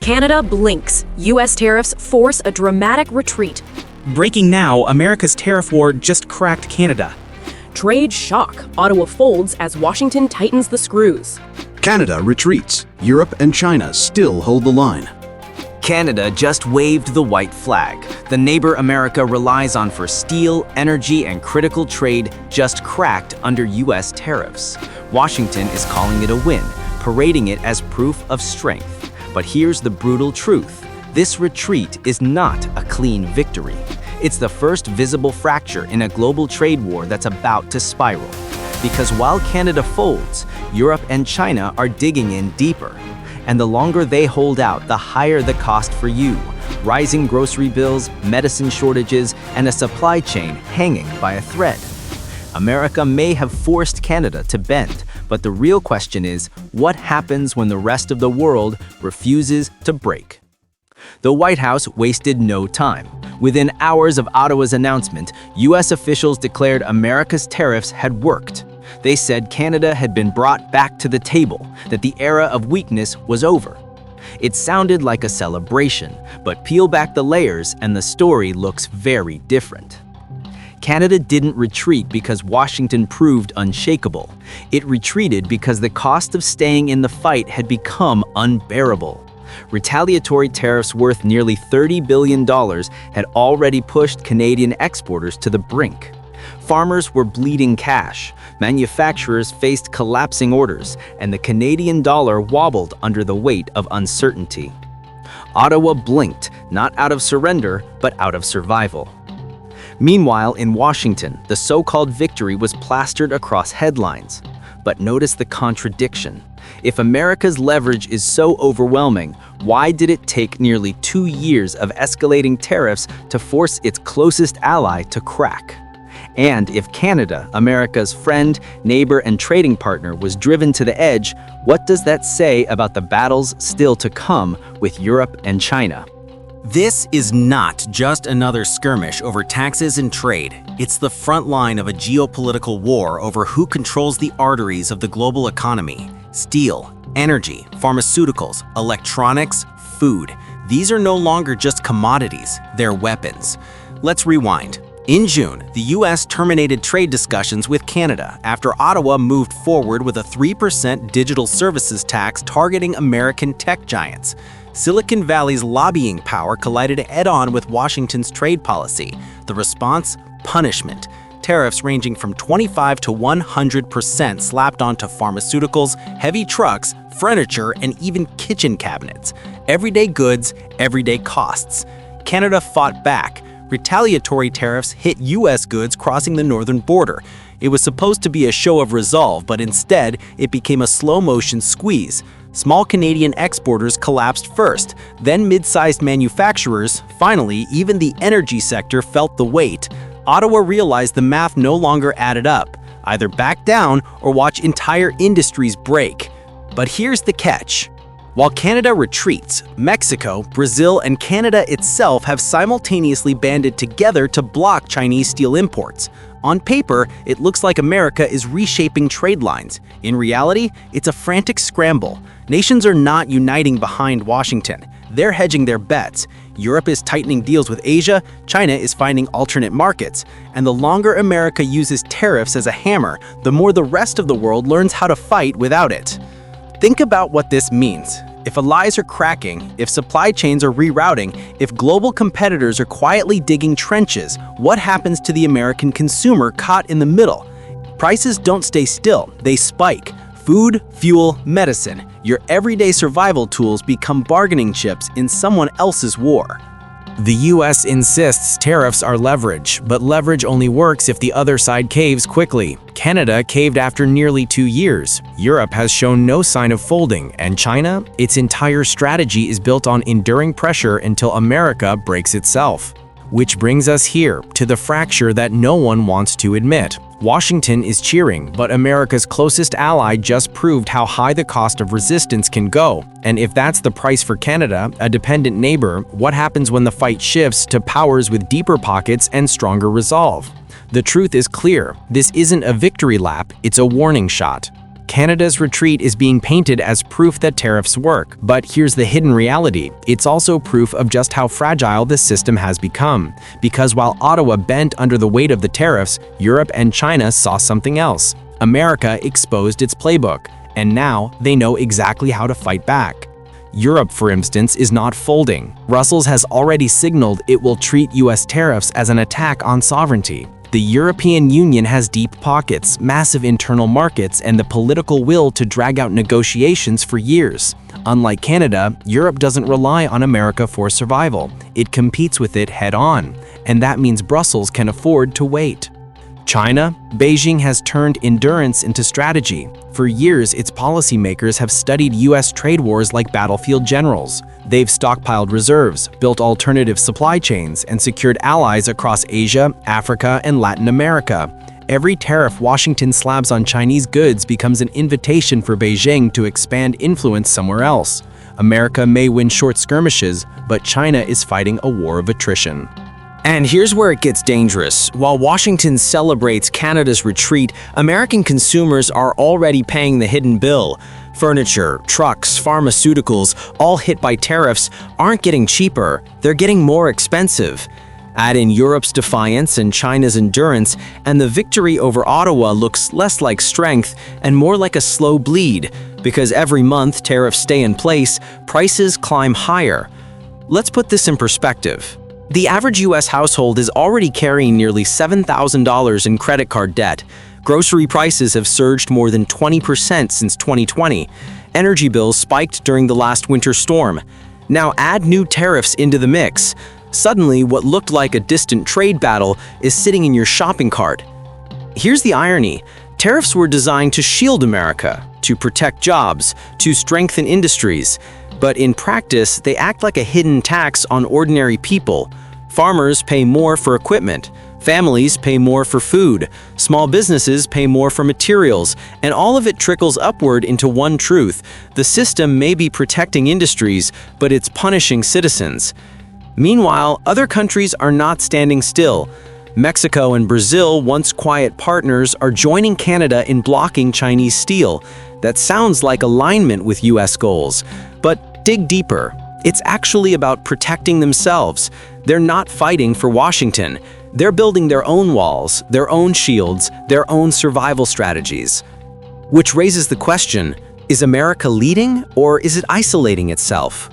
Canada blinks. U.S. tariffs force a dramatic retreat. Breaking now, America's tariff war just cracked Canada. Trade shock. Ottawa folds as Washington tightens the screws. Canada retreats. Europe and China still hold the line. Canada just waved the white flag. The neighbor America relies on for steel, energy, and critical trade just cracked under U.S. tariffs. Washington is calling it a win, parading it as proof of strength. But here's the brutal truth. This retreat is not a clean victory. It's the first visible fracture in a global trade war that's about to spiral. Because while Canada folds, Europe and China are digging in deeper. And the longer they hold out, the higher the cost for you. Rising grocery bills, medicine shortages, and a supply chain hanging by a thread. America may have forced Canada to bend, but the real question is, what happens when the rest of the world refuses to break? The White House wasted no time. Within hours of Ottawa's announcement, U.S. officials declared America's tariffs had worked. They said Canada had been brought back to the table, that the era of weakness was over. It sounded like a celebration, but peel back the layers and the story looks very different. Canada didn't retreat because Washington proved unshakable. It retreated because the cost of staying in the fight had become unbearable. Retaliatory tariffs worth nearly $30 billion had already pushed Canadian exporters to the brink. Farmers were bleeding cash, manufacturers faced collapsing orders, and the Canadian dollar wobbled under the weight of uncertainty. Ottawa blinked, not out of surrender, but out of survival. Meanwhile, in Washington, the so-called victory was plastered across headlines. But notice the contradiction. If America's leverage is so overwhelming, why did it take nearly 2 years of escalating tariffs to force its closest ally to crack? And if Canada, America's friend, neighbor, and trading partner, was driven to the edge, what does that say about the battles still to come with Europe and China? This is not just another skirmish over taxes and trade. It's the front line of a geopolitical war over who controls the arteries of the global economy. Steel, energy, pharmaceuticals, electronics, food. These are no longer just commodities, they're weapons. Let's rewind. In June, the U.S. terminated trade discussions with Canada after Ottawa moved forward with a 3% digital services tax targeting American tech giants. Silicon Valley's lobbying power collided head-on with Washington's trade policy. The response? Punishment. Tariffs ranging from 25% to 100% slapped onto pharmaceuticals, heavy trucks, furniture, and even kitchen cabinets. Everyday goods, everyday costs. Canada fought back. Retaliatory tariffs hit U.S. goods crossing the northern border. It was supposed to be a show of resolve, but instead, it became a slow-motion squeeze. Small Canadian exporters collapsed first, then mid-sized manufacturers. Finally, even the energy sector felt the weight. Ottawa realized the math no longer added up. Either back down or watch entire industries break. But here's the catch. While Canada retreats, Mexico, Brazil, and Canada itself have simultaneously banded together to block Chinese steel imports. On paper, it looks like America is reshaping trade lines. In reality, it's a frantic scramble. Nations are not uniting behind Washington. They're hedging their bets. Europe is tightening deals with Asia, China is finding alternate markets. And the longer America uses tariffs as a hammer, the more the rest of the world learns how to fight without it. Think about what this means. If allies are cracking, if supply chains are rerouting, if global competitors are quietly digging trenches, what happens to the American consumer caught in the middle? Prices don't stay still, they spike. Food, fuel, medicine. Your everyday survival tools become bargaining chips in someone else's war. The U.S. insists tariffs are leverage, but leverage only works if the other side caves quickly. Canada caved after nearly 2 years. Europe has shown no sign of folding, and China, its entire strategy is built on enduring pressure until America breaks itself. Which brings us here, to the fracture that no one wants to admit. Washington is cheering, but America's closest ally just proved how high the cost of resistance can go. And if that's the price for Canada, a dependent neighbor, what happens when the fight shifts to powers with deeper pockets and stronger resolve? The truth is clear. This isn't a victory lap, it's a warning shot. Canada's retreat is being painted as proof that tariffs work. But here's the hidden reality. It's also proof of just how fragile this system has become. Because while Ottawa bent under the weight of the tariffs, Europe and China saw something else. America exposed its playbook, and now they know exactly how to fight back. Europe, for instance, is not folding. Brussels has already signaled it will treat US tariffs as an attack on sovereignty. The European Union has deep pockets, massive internal markets, and the political will to drag out negotiations for years. Unlike Canada, Europe doesn't rely on America for survival. It competes with it head-on, and that means Brussels can afford to wait. China, Beijing has turned endurance into strategy. For years, its policymakers have studied US trade wars like battlefield generals. They've stockpiled reserves, built alternative supply chains, and secured allies across Asia, Africa, and Latin America. Every tariff Washington slabs on Chinese goods becomes an invitation for Beijing to expand influence somewhere else. America may win short skirmishes, but China is fighting a war of attrition. And here's where it gets dangerous. While Washington celebrates Canada's retreat, American consumers are already paying the hidden bill. Furniture, trucks, pharmaceuticals, all hit by tariffs, aren't getting cheaper, they're getting more expensive. Add in Europe's defiance and China's endurance, and the victory over Ottawa looks less like strength and more like a slow bleed. Because every month tariffs stay in place, prices climb higher. Let's put this in perspective. The average US household is already carrying nearly $7,000 in credit card debt. Grocery prices have surged more than 20% since 2020. Energy bills spiked during the last winter storm. Now add new tariffs into the mix. Suddenly, what looked like a distant trade battle is sitting in your shopping cart. Here's the irony. Tariffs were designed to shield America, to protect jobs, to strengthen industries. But in practice, they act like a hidden tax on ordinary people. Farmers pay more for equipment, families pay more for food, small businesses pay more for materials, and all of it trickles upward into one truth. The system may be protecting industries, but it's punishing citizens. Meanwhile, other countries are not standing still. Mexico and Brazil, once quiet partners, are joining Canada in blocking Chinese steel. That sounds like alignment with US goals, but dig deeper. It's actually about protecting themselves. They're not fighting for Washington. They're building their own walls, their own shields, their own survival strategies. Which raises the question, is America leading or is it isolating itself?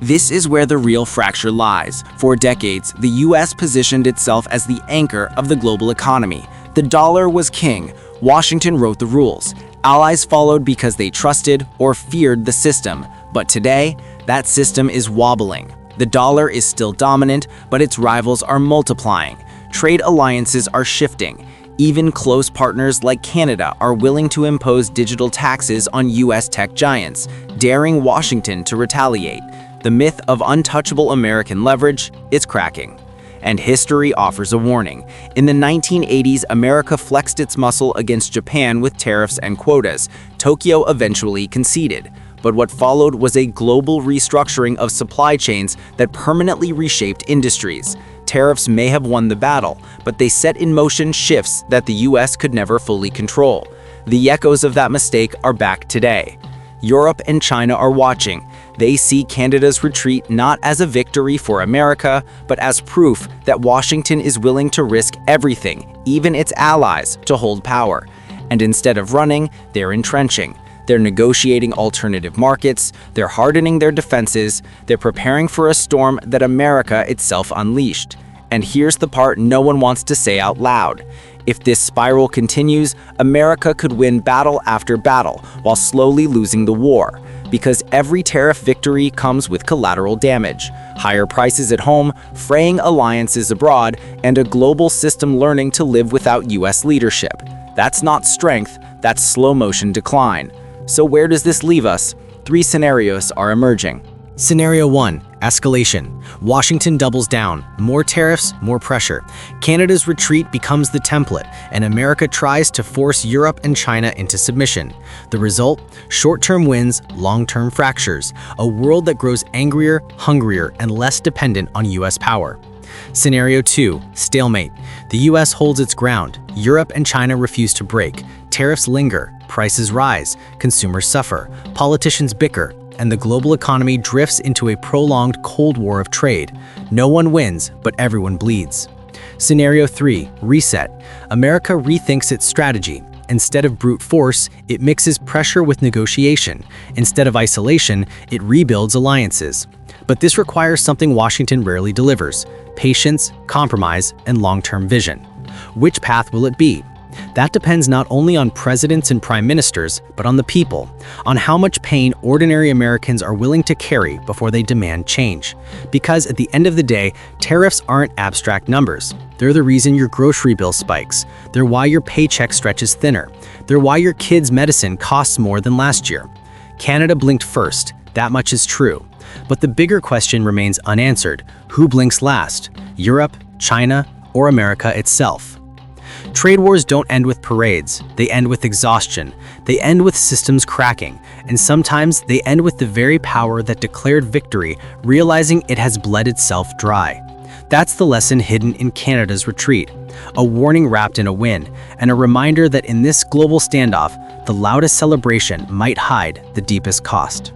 This is where the real fracture lies. For decades, the US positioned itself as the anchor of the global economy. The dollar was king. Washington wrote the rules. Allies followed because they trusted or feared the system. But today, that system is wobbling. The dollar is still dominant, but its rivals are multiplying. Trade alliances are shifting. Even close partners like Canada are willing to impose digital taxes on US tech giants, daring Washington to retaliate. The myth of untouchable American leverage is cracking. And history offers a warning. In the 1980s, America flexed its muscle against Japan with tariffs and quotas. Tokyo eventually conceded. But what followed was a global restructuring of supply chains that permanently reshaped industries. Tariffs may have won the battle, but they set in motion shifts that the US could never fully control. The echoes of that mistake are back today. Europe and China are watching. They see Canada's retreat not as a victory for America, but as proof that Washington is willing to risk everything, even its allies, to hold power. And instead of running, they're entrenching. They're negotiating alternative markets, they're hardening their defenses, they're preparing for a storm that America itself unleashed. And here's the part no one wants to say out loud. If this spiral continues, America could win battle after battle while slowly losing the war. Because every tariff victory comes with collateral damage. Higher prices at home, fraying alliances abroad, and a global system learning to live without US leadership. That's not strength, that's slow-motion decline. So where does this leave us? 3 scenarios are emerging. Scenario 1. Escalation. Washington doubles down. More tariffs, more pressure. Canada's retreat becomes the template, and America tries to force Europe and China into submission. The result? Short-term wins, long-term fractures. A world that grows angrier, hungrier, and less dependent on US power. Scenario 2. Stalemate. The US holds its ground. Europe and China refuse to break. Tariffs linger, prices rise, consumers suffer, politicians bicker, and the global economy drifts into a prolonged Cold War of trade. No one wins, but everyone bleeds. Scenario 3, reset. America rethinks its strategy. Instead of brute force, it mixes pressure with negotiation. Instead of isolation, it rebuilds alliances. But this requires something Washington rarely delivers: patience, compromise, and long-term vision. Which path will it be? That depends not only on presidents and prime ministers, but on the people, on how much pain ordinary Americans are willing to carry before they demand change. Because at the end of the day, tariffs aren't abstract numbers. They're the reason your grocery bill spikes. They're why your paycheck stretches thinner. They're why your kid's medicine costs more than last year. Canada blinked first, that much is true. But the bigger question remains unanswered: who blinks last? Europe, China, or America itself? Trade wars don't end with parades, they end with exhaustion. They end with systems cracking, and sometimes they end with the very power that declared victory realizing it has bled itself dry. That's the lesson hidden in Canada's retreat, a warning wrapped in a win, and a reminder that in this global standoff, the loudest celebration might hide the deepest cost.